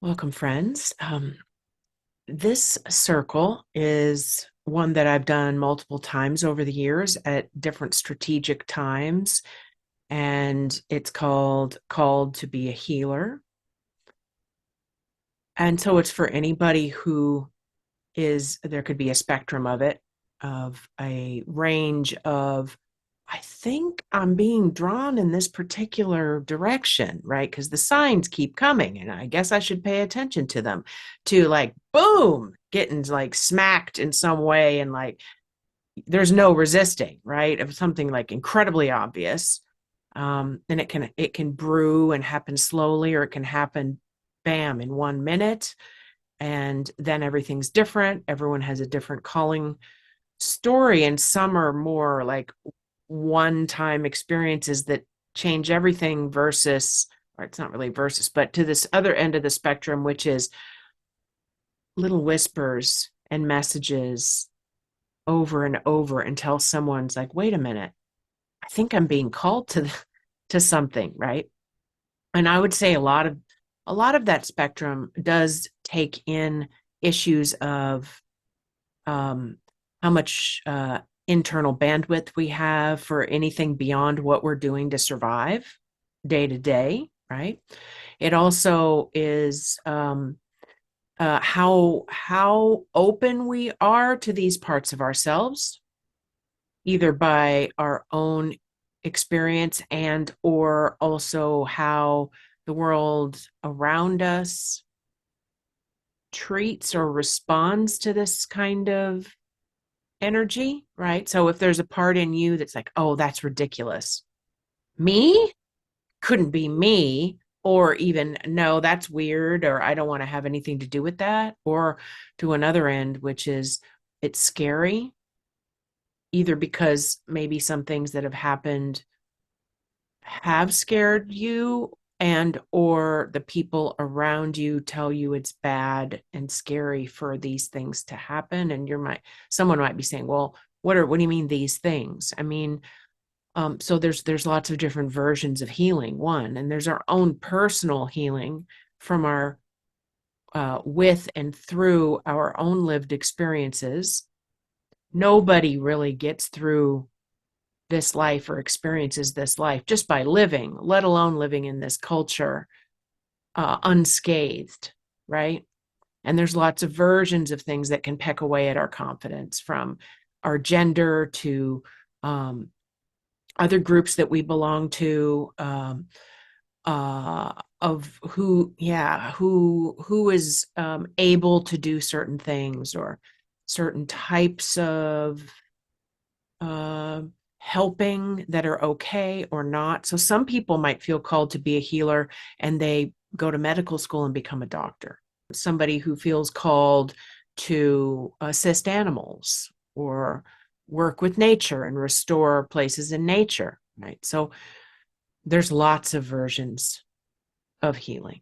Welcome, friends. This circle is one that I've done multiple times over the years at different strategic times, and it's called to be a healer. And so it's for anybody who there could be a spectrum of it, of a range of, I think I'm being drawn in this particular direction, right? Because the signs keep coming, and I guess I should pay attention to them, to like, boom, getting like smacked in some way, and like there's no resisting, right? Of something like incredibly obvious. And it can brew and happen slowly, or it can happen bam in 1 minute, and then everything's different. Everyone has a different calling story, and some are more like one-time experiences that change everything versus, or it's not really versus, but to this other end of the spectrum, which is little whispers and messages over and over until someone's like, wait a minute, I think I'm being called to something, right? And I would say a lot of that spectrum does take in issues of um, how much internal bandwidth we have for anything beyond what we're doing to survive day to day, right? It also is how open we are to these parts of ourselves, either by our own experience and or also how the world around us treats or responds to this kind of energy, right? So if there's a part in you that's like, oh, that's ridiculous. Me? Couldn't be me. Or even, no, that's weird, or I don't want to have anything to do with that. Or to another end, which is it's scary, either because maybe some things that have happened have scared you, and or the people around you tell you it's bad and scary for these things to happen, and someone might be saying, well, what do you mean these things? I mean, so there's lots of different versions of healing, one, and there's our own personal healing from our with and through our own lived experiences. Nobody really gets through this life or experiences this life just by living, let alone living in this culture unscathed, right? And there's lots of versions of things that can peck away at our confidence, from our gender to other groups that we belong to, of who is able to do certain things, or certain types of uh, helping that are okay or not. So some people might feel called to be a healer and they go to medical school and become a doctor. Somebody who feels called to assist animals or work with nature and restore places in nature, right? So there's lots of versions of healing.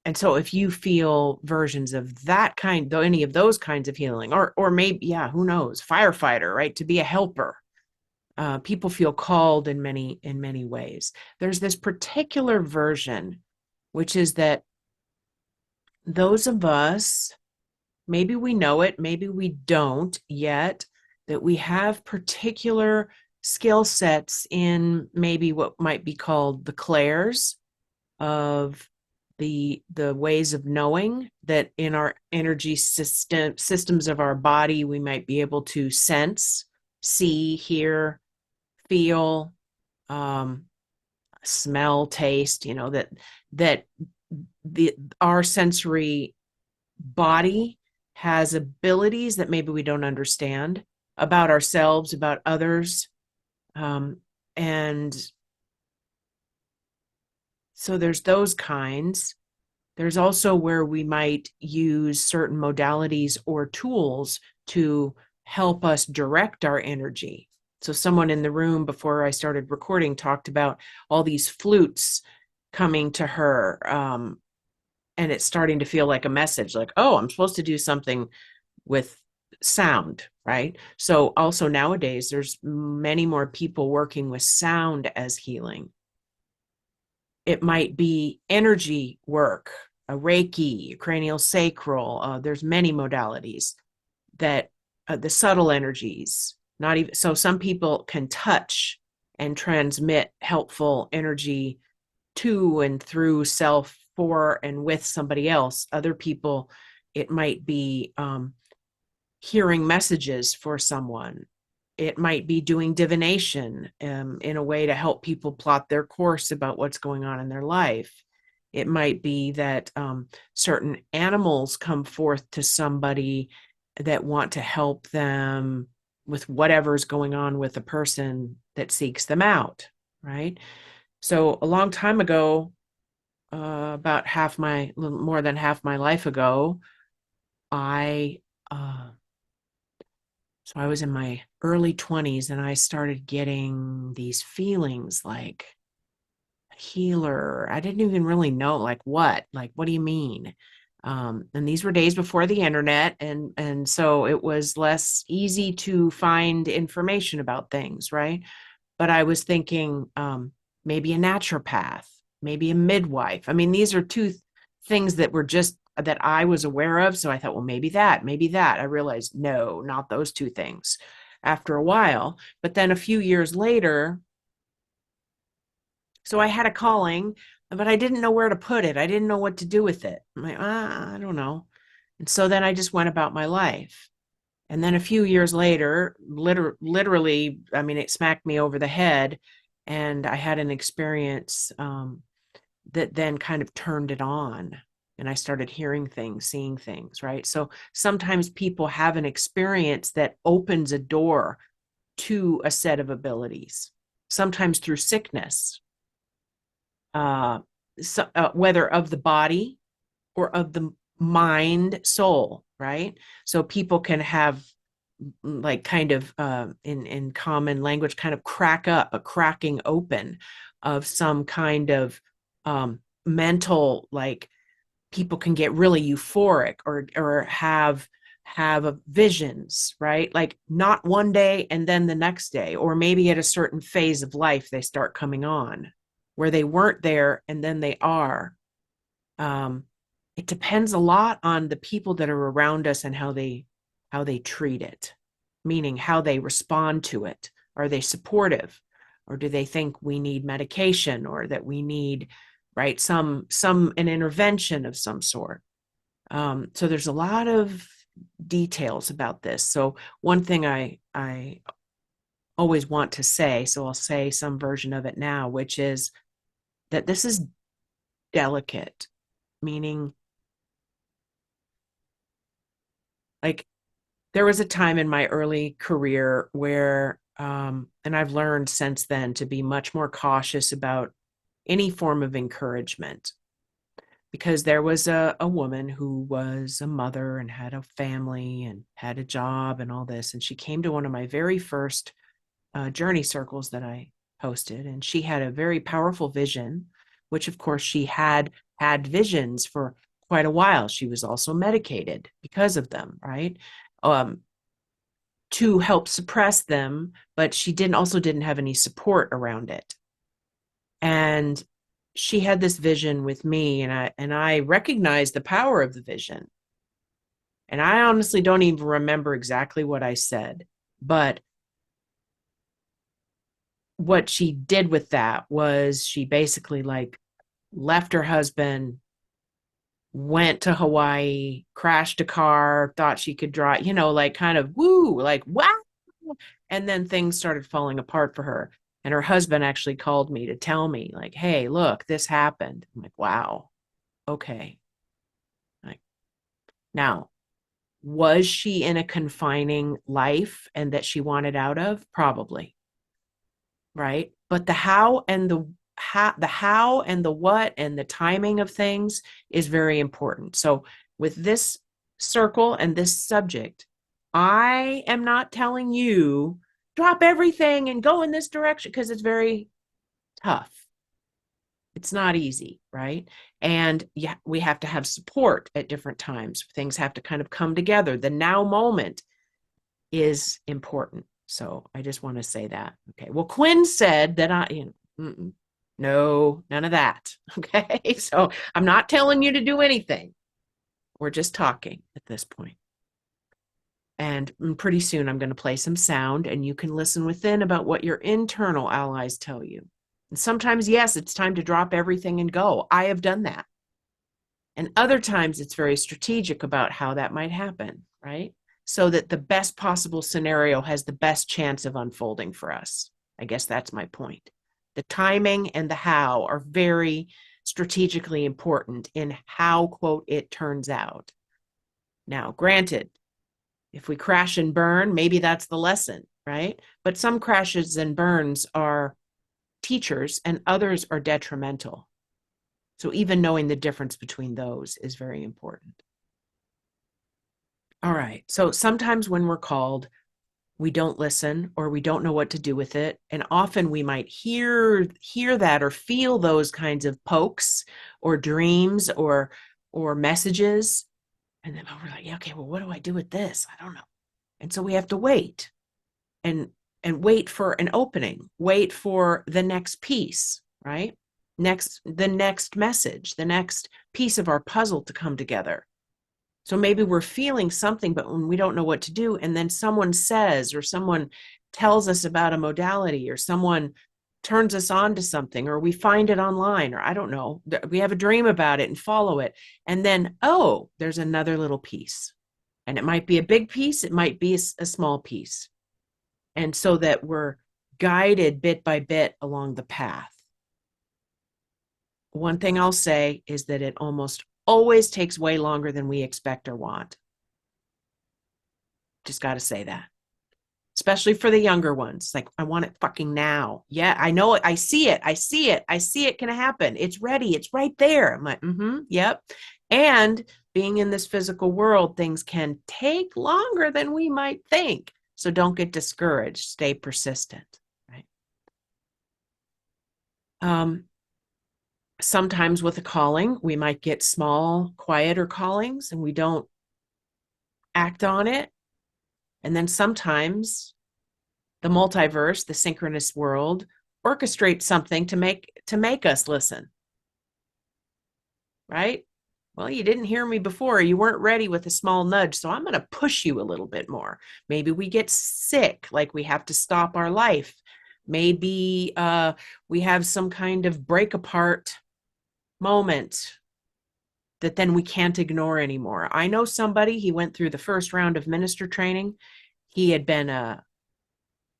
And so if you feel versions of that kind, though, any of those kinds of healing, or maybe, yeah, who knows, firefighter, right? To be a helper. People feel called in many ways. There's this particular version, which is that those of us, maybe we know it, maybe we don't yet, that we have particular skill sets in maybe what might be called the clairs of the ways of knowing, that in our energy systems of our body we might be able to sense, see, hear, feel, um, smell, taste, that the our sensory body has abilities that maybe we don't understand about ourselves, about others. And so there's those kinds. There's also where we might use certain modalities or tools to help us direct our energy. So someone in the room before I started recording talked about all these flutes coming to her, and it's starting to feel like a message, like, oh, I'm supposed to do something with sound, right? So also nowadays, there's many more people working with sound as healing. It might be energy work, a Reiki, cranial sacral. There's many modalities that the subtle energies, not even so some people can touch and transmit helpful energy to and through self for and with somebody else. Other people, it might be hearing messages for someone. It might be doing divination in a way to help people plot their course about what's going on in their life. It might be that certain animals come forth to somebody that want to help them with whatever's going on with the person that seeks them out, right? So a long time ago, about more than half my life ago, I uh, so I was in my early 20s and I started getting these feelings like a healer. I didn't even really know like what do you mean? And these were days before the internet, and so it was less easy to find information about things, right? But I was thinking maybe a naturopath, maybe a midwife. I mean, these are two things that were just that I was aware of. So I thought, well, maybe that, maybe that. I realized, no, not those two things after a while. But then a few years later, so I had a calling, but I didn't know where to put it. I didn't know what to do with it. I'm like, I don't know. And so then I just went about my life. And then a few years later, literally, I mean, it smacked me over the head. And I had an experience that then kind of turned it on. And I started hearing things, seeing things, right? So sometimes people have an experience that opens a door to a set of abilities, sometimes through sickness, uh, whether of the body or of the mind, soul, right? So people can have like kind of in common language kind of crack up, a cracking open of some kind of mental, like people can get really euphoric or have visions, right? Like not one day and then the next day, or maybe at a certain phase of life they start coming on where they weren't there and then they are. um, it depends a lot on the people that are around us and how they treat it, meaning how they respond to it. Are they supportive, or do they think we need medication, or that we need, right, some an intervention of some sort? So there's a lot of details about this. So one thing I always want to say, so I'll say some version of it now, which is that this is delicate, meaning like there was a time in my early career where and I've learned since then to be much more cautious about any form of encouragement, because there was a woman who was a mother and had a family and had a job and all this, and she came to one of my very first journey circles that I hosted, and she had a very powerful vision, which of course she had visions for quite a while. She was also medicated because of them, right? um, to help suppress them, but she didn't have any support around it. And she had this vision with me, and I recognized the power of the vision. And I honestly don't even remember exactly what I said, but what she did with that was she basically like left her husband, went to Hawaii, crashed a car, thought she could drive, like kind of woo, like wow. And then things started falling apart for her. And her husband actually called me to tell me, like, hey, look, this happened. I'm like, wow, okay. Like, now, was she in a confining life and that she wanted out of? Probably, right? But the how and the what and the timing of things is very important. So with this circle and this subject, I am not telling you drop everything and go in this direction, because it's very tough. It's not easy, right? And yeah, we have to have support at different times. Things have to kind of come together. The now moment is important. So I just want to say that. Okay. Well, Quynn said that No, none of that. Okay. So I'm not telling you to do anything. We're just talking at this point. And pretty soon I'm going to play some sound and you can listen within about what your internal allies tell you. And sometimes, yes, it's time to drop everything and go. I have done that. And other times it's very strategic about how that might happen, right? So that the best possible scenario has the best chance of unfolding for us. I guess that's my point. The timing and the how are very strategically important in how, quote, it turns out. Now, granted, if we crash and burn, maybe that's the lesson, right? But some crashes and burns are teachers and others are detrimental. So even knowing the difference between those is very important. All right. So sometimes when we're called, we don't listen or we don't know what to do with it. And often we might hear that or feel those kinds of pokes or dreams or messages. And then we're like, yeah, okay, well, what do I do with this? I don't know. And so we have to wait and wait for an opening, wait for the next piece, right? The next message, the next piece of our puzzle to come together. So maybe we're feeling something, but when we don't know what to do, and then someone says, or someone tells us about a modality, or someone turns us on to something, or we find it online, or I don't know, we have a dream about it and follow it. And then, oh, there's another little piece. And it might be a big piece, it might be a small piece. And so that we're guided bit by bit along the path. One thing I'll say is that it almost always takes way longer than we expect or want. Just got to say that. Especially for the younger ones. Like, I want it fucking now. Yeah, I know it. I see it. I see it. I see it can happen. It's ready. It's right there. I'm like, yep. And being in this physical world, things can take longer than we might think. So don't get discouraged. Stay persistent, right? Sometimes with a calling, we might get small, quieter callings and we don't act on it. And then sometimes the multiverse, the synchronous world, orchestrates something to make us listen. Right? Well, you didn't hear me before. You weren't ready with a small nudge, so I'm going to push you a little bit more. Maybe we get sick, like we have to stop our life. Maybe we have some kind of break apart moment that then we can't ignore anymore. I know somebody, he went through the first round of minister training. He had been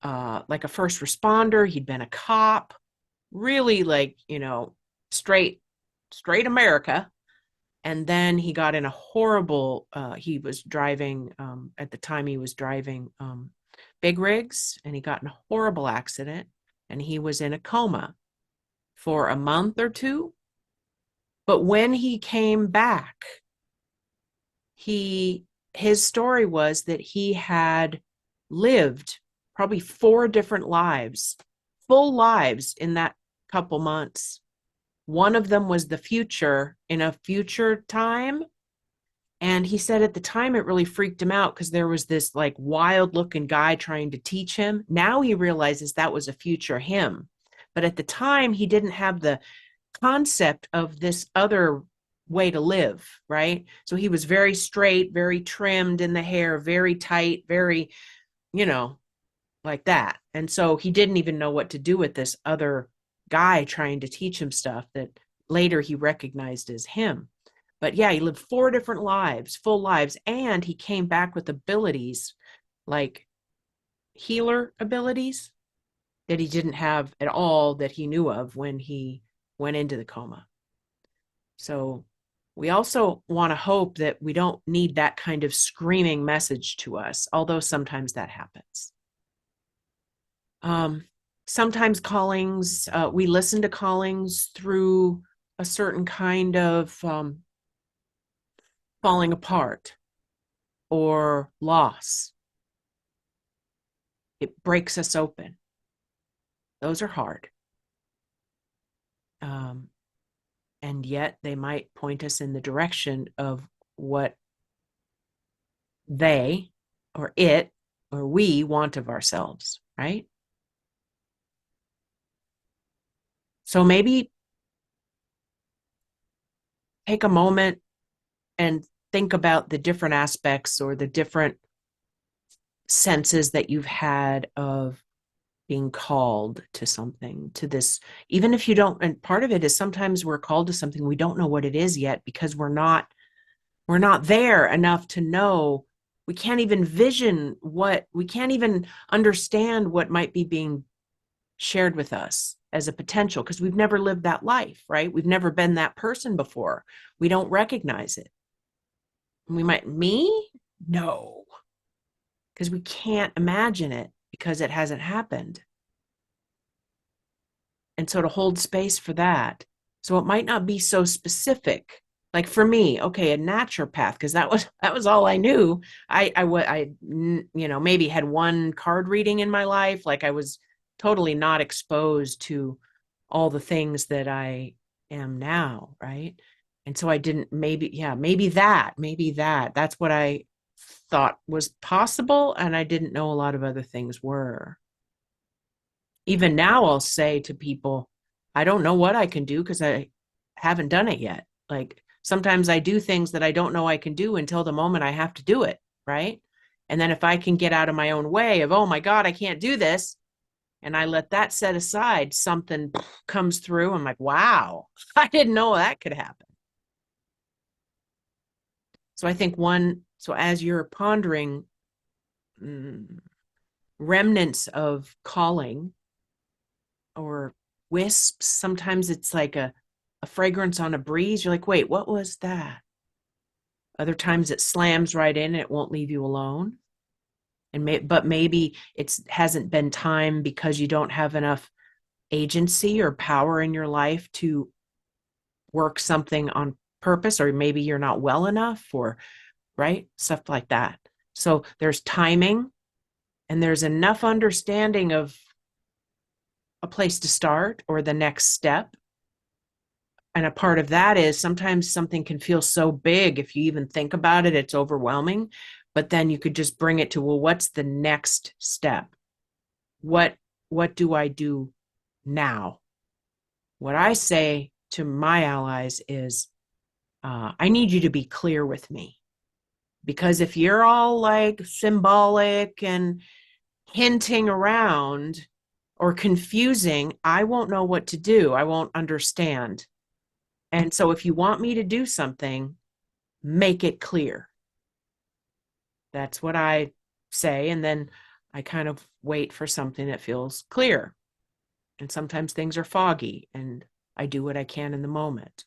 like a first responder. He'd been a cop, really like, straight America. And then he got in a horrible, he was driving, at the time he was driving big rigs, and he got in a horrible accident and he was in a coma for a month or two. But when he came back, his story was that he had lived probably 4 different lives, full lives in that couple months. One of them was the future, in a future time. And he said at the time it really freaked him out because there was this like wild looking guy trying to teach him. Now he realizes that was a future him. But at the time, he didn't have the concept of this other way to live, right? So he was very straight, very trimmed in the hair, very tight, very, you know, like that. And so he didn't even know what to do with this other guy trying to teach him stuff that later he recognized as him. But yeah, he lived 4 different lives, full lives, and he came back with abilities like healer abilities that he didn't have at all that he knew of when he went into the coma. So we also want to hope that we don't need that kind of screaming message to us, although sometimes that happens. Sometimes callings, we listen to callings through a certain kind of falling apart or loss. It breaks us open. Those are hard. And yet they might point us in the direction of what they or it or we want of ourselves, right? So maybe take a moment and think about the different aspects or the different senses that you've had of being called to something, to this, even if you don't. And part of it is sometimes we're called to something we don't know what it is yet because we're not there enough to know. We can't even vision what, we can't even understand what might be being shared with us as a potential because we've never lived that life, right? We've never been that person before. We don't recognize it. We might, me? No, because we can't imagine it because it hasn't happened. And so to hold space for that. So it might not be so specific. Like for me, okay, a naturopath, because that was all I knew. Maybe had one card reading in my life. Like I was totally not exposed to all the things that I am now, right? And so I didn't, maybe, yeah, maybe that. That's what I thought was possible. And I didn't know a lot of other things were. Even now I'll say to people, I don't know what I can do because I haven't done it yet. Like sometimes I do things that I don't know I can do until the moment I have to do it, right? And then if I can get out of my own way of, oh my God, I can't do this, and I let that set aside, something comes through. I'm like, wow, I didn't know that could happen. So I think so as you're pondering mm, remnants of calling or wisps. Sometimes it's like a fragrance on a breeze. You're like, wait, what was that? Other times it slams right in and it won't leave you alone. But maybe it hasn't been time because you don't have enough agency or power in your life to work something on purpose, or maybe you're not well enough, or right, stuff like that. So there's timing and there's enough understanding of a place to start or the next step. And a part of that is sometimes something can feel so big. If you even think about it, it's overwhelming. But then you could just bring it to, well, what's the next step? What what do I do now? What I say to my allies is, I need you to be clear with me. Because if you're all like symbolic and hinting around or confusing, I won't know what to do. I won't understand. And so if you want me to do something, make it clear. That's what I say. And then I kind of wait for something that feels clear. And sometimes things are foggy and I do what I can in the moment.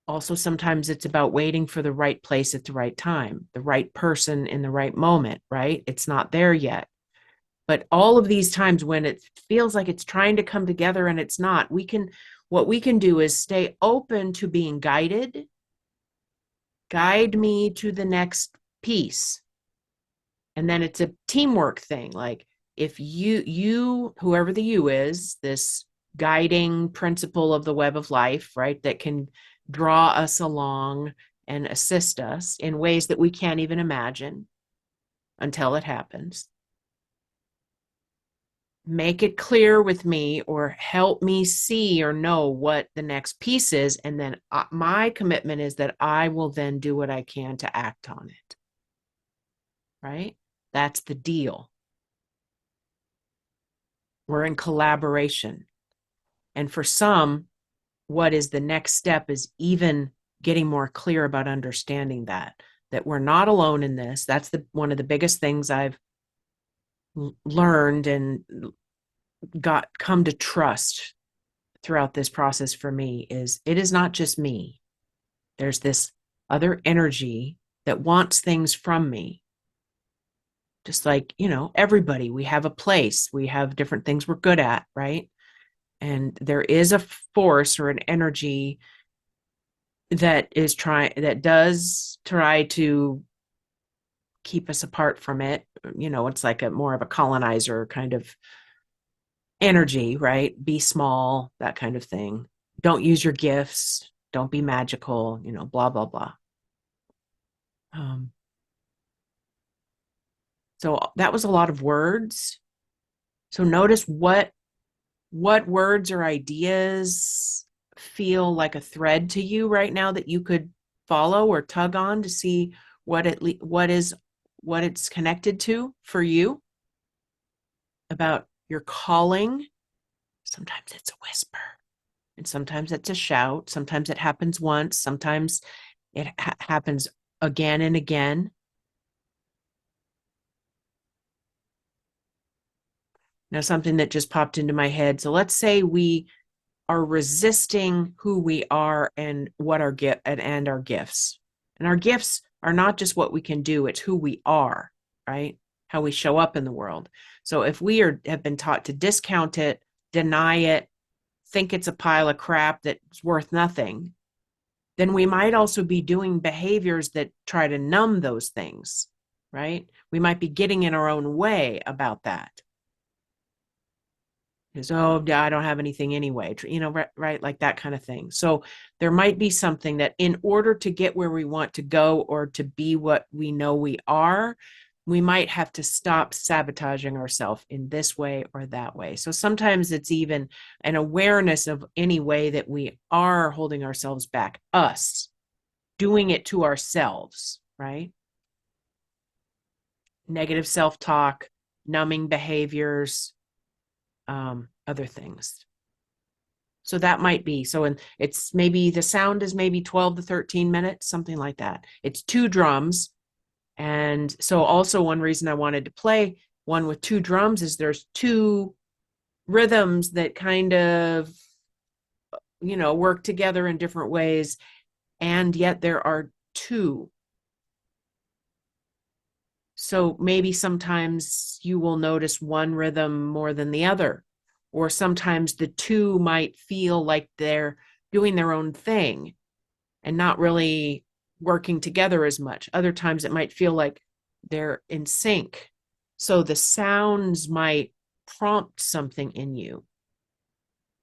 Also, sometimes it's about waiting for the right place at the right time, the right person in the right moment, right? It's not there yet. But all of these times when it feels like it's trying to come together and it's not, what we can do is stay open to being guided. Guide me to the next piece. And then it's a teamwork thing. Like if whoever the you is, this guiding principle of the web of life, right, that can draw us along and assist us in ways that we can't even imagine until it happens. Make it clear with me or help me see or know what the next piece is. And then my commitment is that I will then do what I can to act on it. Right? That's the deal. We're in collaboration. And for some, what is the next step is even getting more clear about understanding that we're not alone in this. That's one of the biggest things I've learned and got come to trust throughout this process for me is it is not just me. There's this other energy that wants things from me. Just like, everybody, we have a place, we have different things we're good at, right? And there is a force or an energy that does try to keep us apart from it. It's like a more of a colonizer kind of energy, right? Be small, that kind of thing. Don't use your gifts, don't be magical, blah blah blah. um, so that was a lot of words. So notice what words or ideas feel like a thread to you right now that you could follow or tug on to see what it's connected to for you about your calling. Sometimes it's a whisper, and sometimes it's a shout. Sometimes it happens once, sometimes it happens again and again. Now, something that just popped into my head. So let's say we are resisting who we are and what our gift and our gifts. And our gifts are not just what we can do, it's who we are, right? How we show up in the world. So if we have been taught to discount it, deny it, think it's a pile of crap that's worth nothing, then we might also be doing behaviors that try to numb those things, right? We might be getting in our own way about that. Is, oh, I don't have anything anyway, right, like that kind of thing. So there might be something that in order to get where we want to go or to be what we know we are, we might have to stop sabotaging ourselves in this way or that way. So sometimes it's even an awareness of any way that we are holding ourselves back, us doing it to ourselves, right? Negative self-talk, numbing behaviors, other things. So that might be, so and it's maybe the sound is maybe 12 to 13 minutes, something like that. It's two drums. And so also one reason I wanted to play one with two drums is there's two rhythms that kind of, work together in different ways. And yet there are two. So maybe sometimes you will notice one rhythm more than the other, or sometimes the two might feel like they're doing their own thing and not really working together as much. Other times it might feel like they're in sync. So the sounds might prompt something in you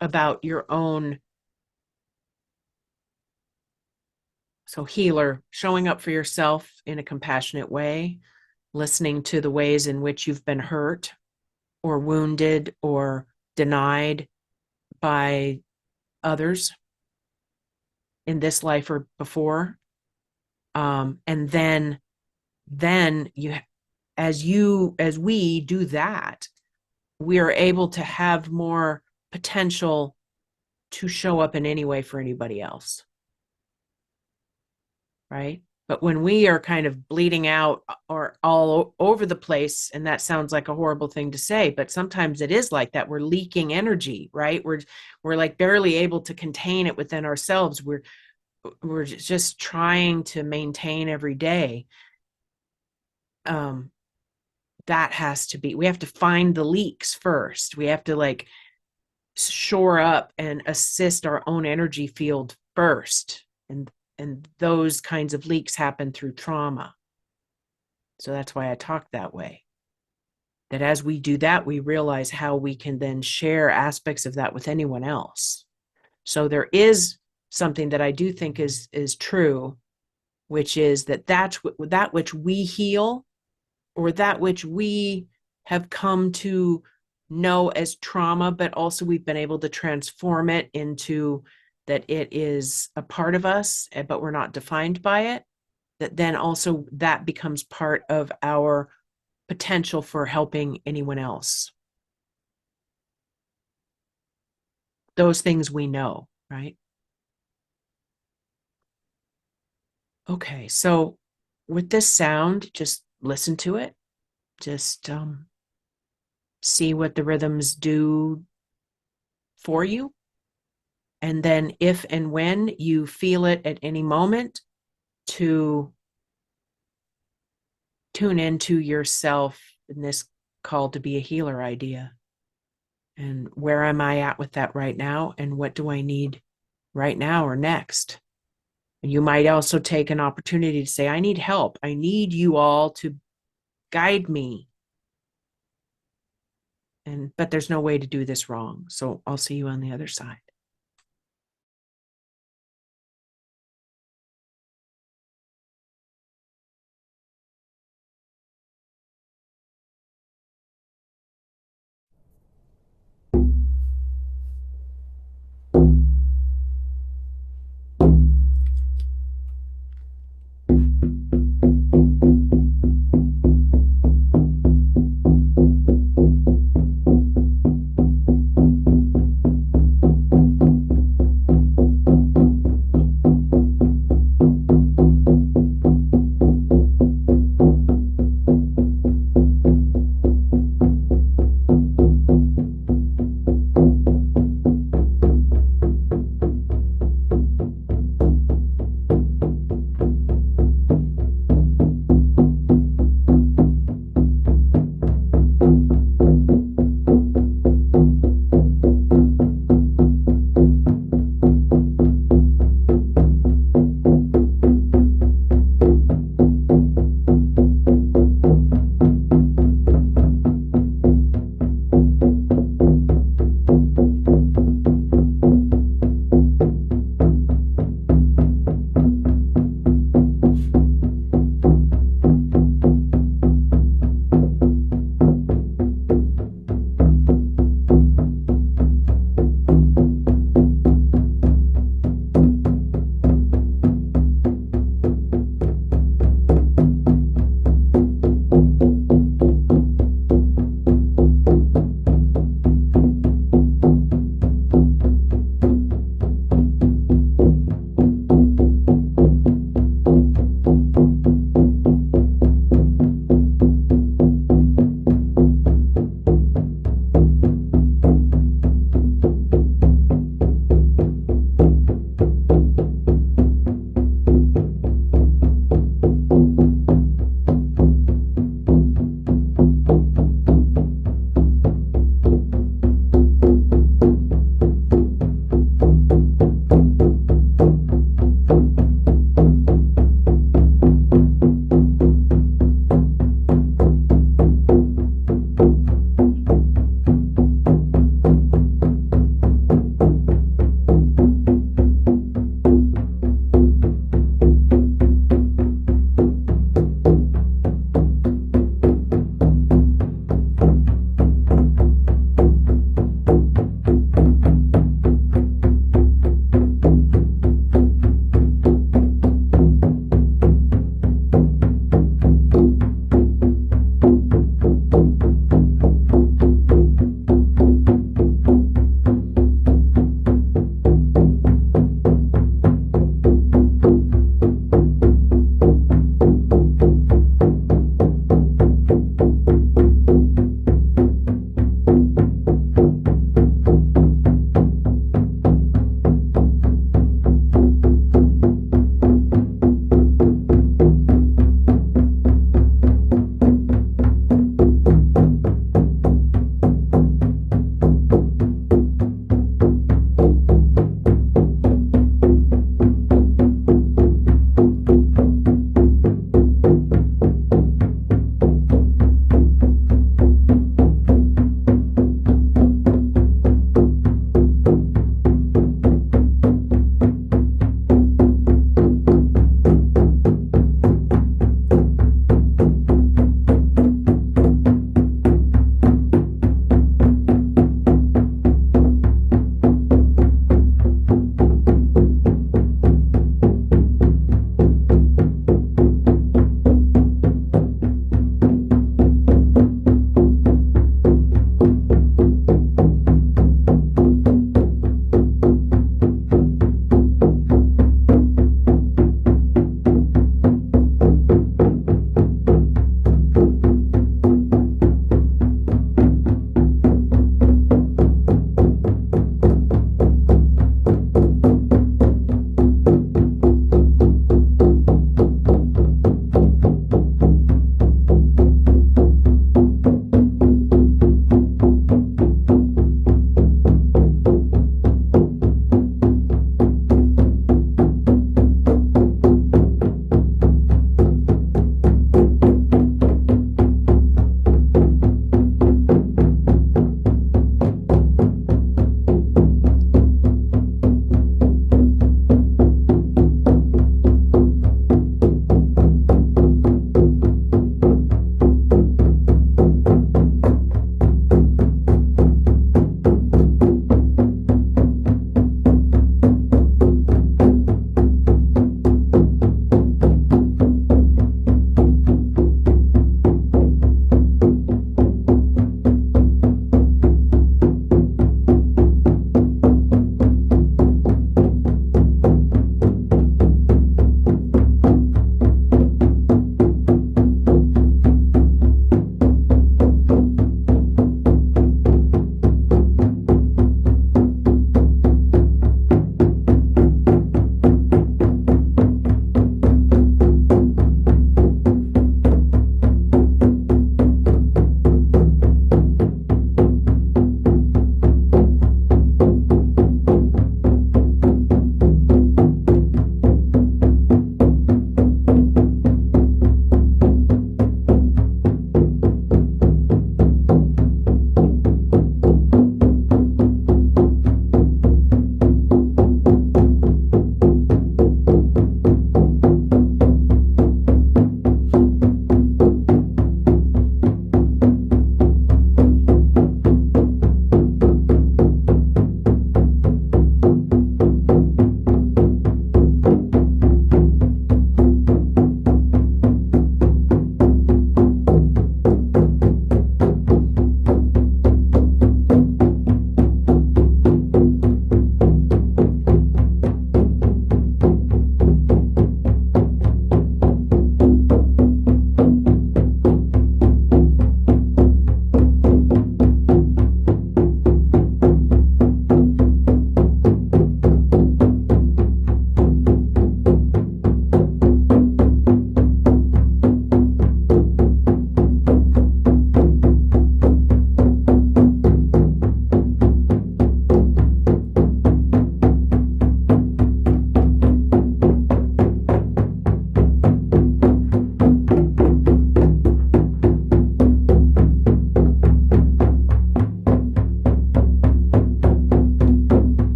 about your own. So, healer, showing up for yourself in a compassionate way, listening to the ways in which you've been hurt or wounded or denied by others in this life or before. And then as we do that, we are able to have more potential to show up in any way for anybody else, right? But when we are kind of bleeding out or all over the place, and that sounds like a horrible thing to say, but sometimes it is like that. We're leaking energy, right? We're like barely able to contain it within ourselves. We're just trying to maintain every day. That has to be, we have to find the leaks first. We have to like shore up and assist our own energy field first. And those kinds of leaks happen through trauma. So that's why I talk that way. That as we do that, we realize how we can then share aspects of that with anyone else. So there is something that I do think is true, which is that which we heal or that which we have come to know as trauma, but also we've been able to transform it into that it is a part of us, but we're not defined by it. That then also that becomes part of our potential for helping anyone else. Those things we know, right? Okay, so with this sound, just listen to it. Just see what the rhythms do for you. And then if and when you feel it at any moment, to tune into yourself in this call to be a healer idea. And where am I at with that right now? And what do I need right now or next? And you might also take an opportunity to say, I need help. I need you all to guide me. But there's no way to do this wrong. So I'll see you on the other side.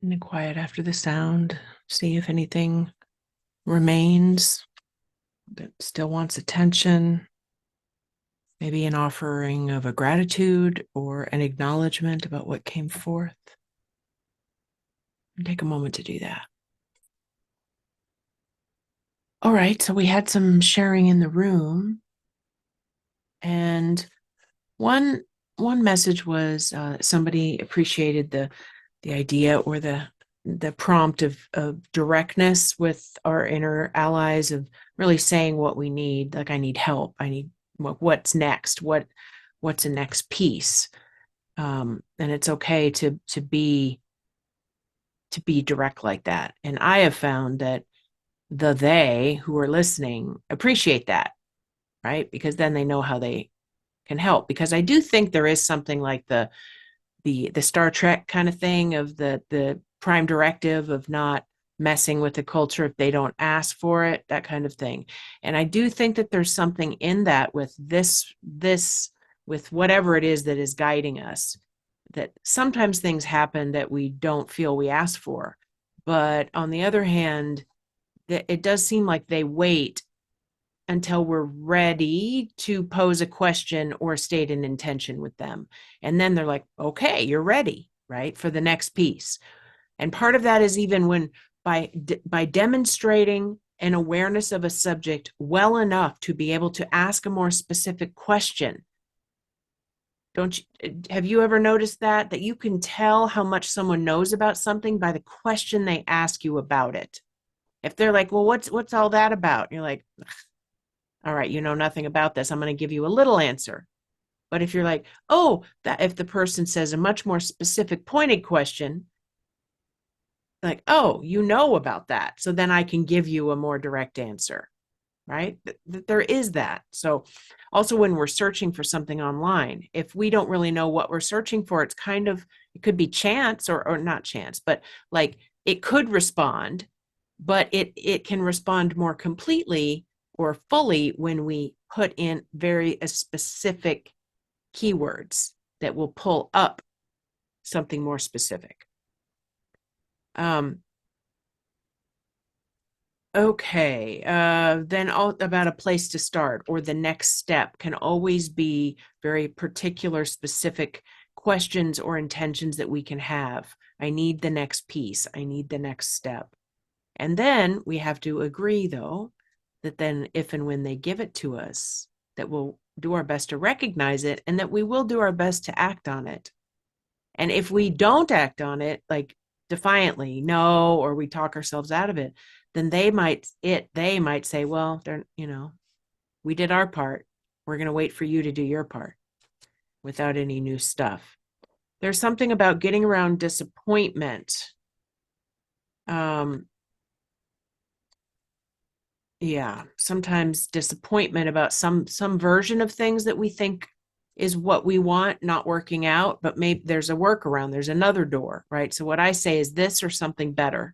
And then quiet after the sound. See if anything remains that still wants attention. Maybe an offering of a gratitude or an acknowledgement about what came forth. And take a moment to do that. All right, so we had some sharing in the room, and one message was somebody appreciated the idea or the prompt of directness with our inner allies, of really saying what we need. Like, I need help. I need what's next. What's the next piece? And it's okay to be direct like that. And I have found that they who are listening appreciate that, right? Because then they know how they can help. Because I do think there is something like the Star Trek kind of thing of the prime directive of not messing with the culture if they don't ask for it, that kind of thing. And I do think that there's something in that with this with whatever it is that is guiding us, that sometimes things happen that we don't feel we asked for. But on the other hand, it does seem like they wait until we're ready to pose a question or state an intention with them. And then they're like, okay, you're ready, right, for the next piece. And part of that is even when by demonstrating an awareness of a subject well enough to be able to ask a more specific question. Have you ever noticed that you can tell how much someone knows about something by the question they ask you about it? If they're like, well, what's all that about? And you're like, all right, you know nothing about this. I'm going to give you a little answer. But if you're like, oh, that if the person says a much more specific, pointed question, like, oh, you know about that. So then I can give you a more direct answer, right? There is that. So also when we're searching for something online, if we don't really know what we're searching for, it's kind of, it could be chance or not chance, but like it could respond, but it can respond more completely or fully when we put in very specific keywords that will pull up something more specific. Okay, then about a place to start or the next step can always be very particular, specific questions or intentions that we can have. I need the next piece. I need the next step. And then we have to agree, though, that then if and when they give it to us, that we'll do our best to recognize it and that we will do our best to act on it. And if we don't act on it, like defiantly, no, or we talk ourselves out of it, then they might say, well, they're, we did our part. We're going to wait for you to do your part without any new stuff. There's something about getting around disappointment. Yeah, sometimes disappointment about some version of things that we think is what we want not working out, but maybe there's a workaround, there's another door, right? So what I say is this or something better,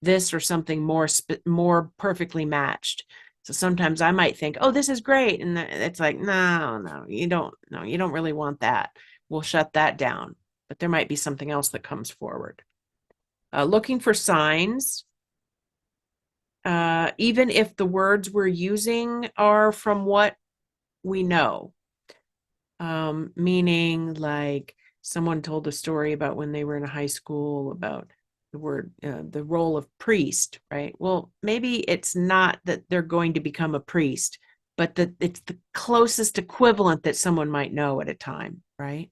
this or something more perfectly matched. So sometimes I might think, oh, this is great, and it's like, no, you don't really want that. We'll shut that down, but there might be something else that comes forward. Looking for signs, even if the words we're using are from what we know. Meaning, like, someone told a story about when they were in high school about the role of priest, right? Well, maybe it's not that they're going to become a priest, but that it's the closest equivalent that someone might know at a time, right?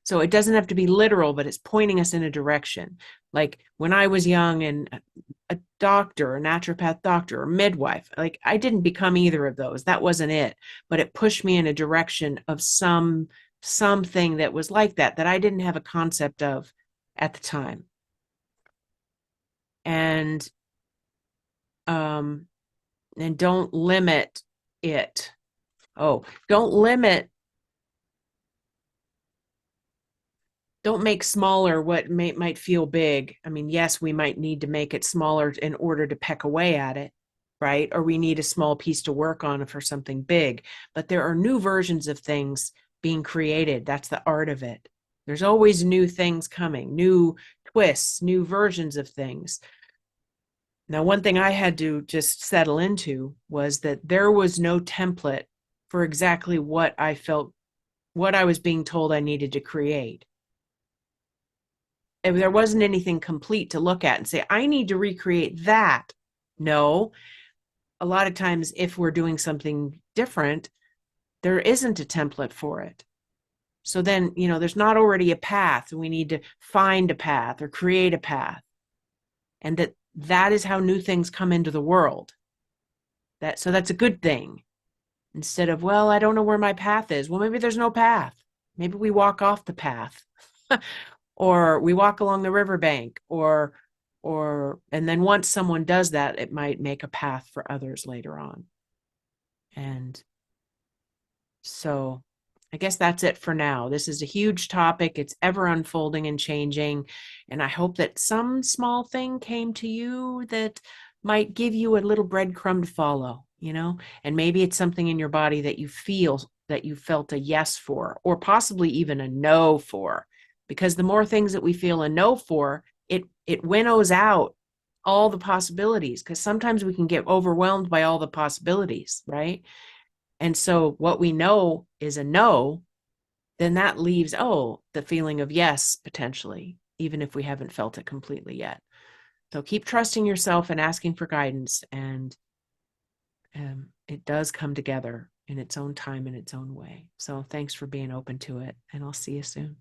So it doesn't have to be literal, but it's pointing us in a direction. Like when I was young and a doctor, a naturopath doctor, or midwife, like I didn't become either of those. That wasn't it. But it pushed me in a direction of something that was like that I didn't have a concept of at the time. And and don't limit it. Oh, don't make smaller what might feel big. I mean, yes, we might need to make it smaller in order to peck away at it, right? Or we need a small piece to work on for something big. But there are new versions of things being created. That's the art of it. There's always new things coming, new twists, new versions of things. Now, one thing I had to just settle into was that there was no template for exactly what I felt, what I was being told I needed to create. If there wasn't anything complete to look at and say, I need to recreate that. No, a lot of times, if we're doing something different, there isn't a template for it. So then, there's not already a path. We need to find a path or create a path. And that is how new things come into the world. So that's a good thing. Instead of, well, I don't know where my path is. Well, maybe there's no path. Maybe we walk off the path. Or we walk along the riverbank, and then once someone does that, it might make a path for others later on. And so I guess that's it for now. This is a huge topic. It's ever unfolding and changing. And I hope that some small thing came to you that might give you a little breadcrumb to follow, and maybe it's something in your body that you feel that you felt a yes for, or possibly even a no for. Because the more things that we feel a no for, it winnows out all the possibilities, because sometimes we can get overwhelmed by all the possibilities, right? And so what we know is a no, then that leaves, the feeling of yes, potentially, even if we haven't felt it completely yet. So keep trusting yourself and asking for guidance, and it does come together in its own time, in its own way. So thanks for being open to it, and I'll see you soon.